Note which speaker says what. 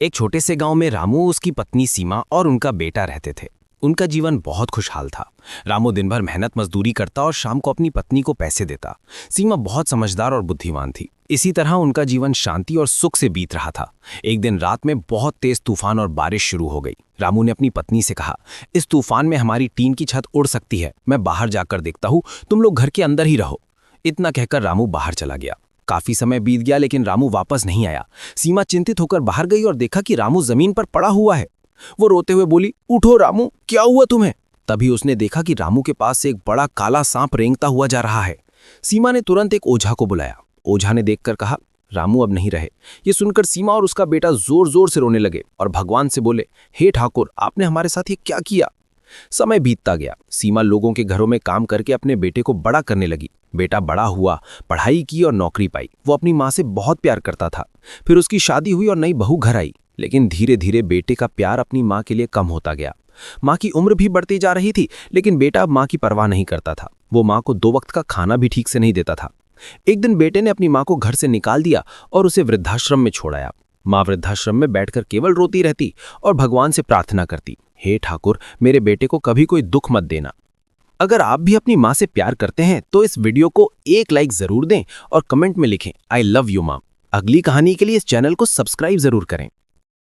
Speaker 1: एक छोटे से गांव में रामू, उसकी पत्नी सीमा और उनका बेटा रहते थे। उनका जीवन बहुत खुशहाल था। रामू दिन भर मेहनत मजदूरी करता और शाम को अपनी पत्नी को पैसे देता। सीमा बहुत समझदार और बुद्धिमान थी। इसी तरह उनका जीवन शांति और सुख से बीत रहा था। एक दिन रात में बहुत तेज तूफान और बारिश शुरू हो गई। रामू ने अपनी पत्नी से कहा, इस तूफान में हमारी टीन की छत उड़ सकती है, मैं बाहर जाकर देखता हूँ, तुम लोग घर के अंदर ही रहो। इतना कहकर रामू बाहर चला गया। काफी समय बीत गया लेकिन रामू वापस नहीं आया। सीमा चिंतित होकर बाहर गई और देखा कि रामू जमीन पर पड़ा हुआ है। वो रोते हुए बोली, उठो रामू, क्या हुआ तुम्हें? तभी उसने देखा कि रामू के पास से एक बड़ा काला सांप रेंगता हुआ जा रहा है। सीमा ने तुरंत एक ओझा को बुलाया। ओझा ने देखकर कहा, रामू अब नहीं रहे। ये सुनकर सीमा और उसका बेटा जोर जोर से रोने लगे और भगवान से बोले, हे ठाकुर, आपने हमारे साथ ये क्या किया? समय बीतता गया। सीमा लोगों के घरों में काम करके अपने बेटे को बड़ा करने लगी। बेटा बड़ा हुआ, पढ़ाई की और नौकरी पाई। वो अपनी माँ से बहुत प्यार करता था। फिर उसकी शादी हुई और नई बहू घर आई। लेकिन धीरे धीरे बेटे का प्यार अपनी माँ के लिए कम होता गया। माँ की उम्र भी बढ़ती जा रही थी, लेकिन बेटा अब माँ की परवाह नहीं करता था। वो माँ को 2 वक्त का खाना भी ठीक से नहीं देता था। एक दिन बेटे ने अपनी माँ को घर से निकाल दिया और उसे वृद्धाश्रम में छोड़ आया। माँ वृद्धाश्रम में बैठकर केवल रोती रहती और भगवान से प्रार्थना करती, हे ठाकुर, मेरे बेटे को कभी कोई दुख मत देना। अगर आप भी अपनी माँ से प्यार करते हैं तो इस वीडियो को एक लाइक जरूर दें और कमेंट में लिखें, आई लव यू माँ। अगली कहानी के लिए इस चैनल को सब्सक्राइब जरूर करें।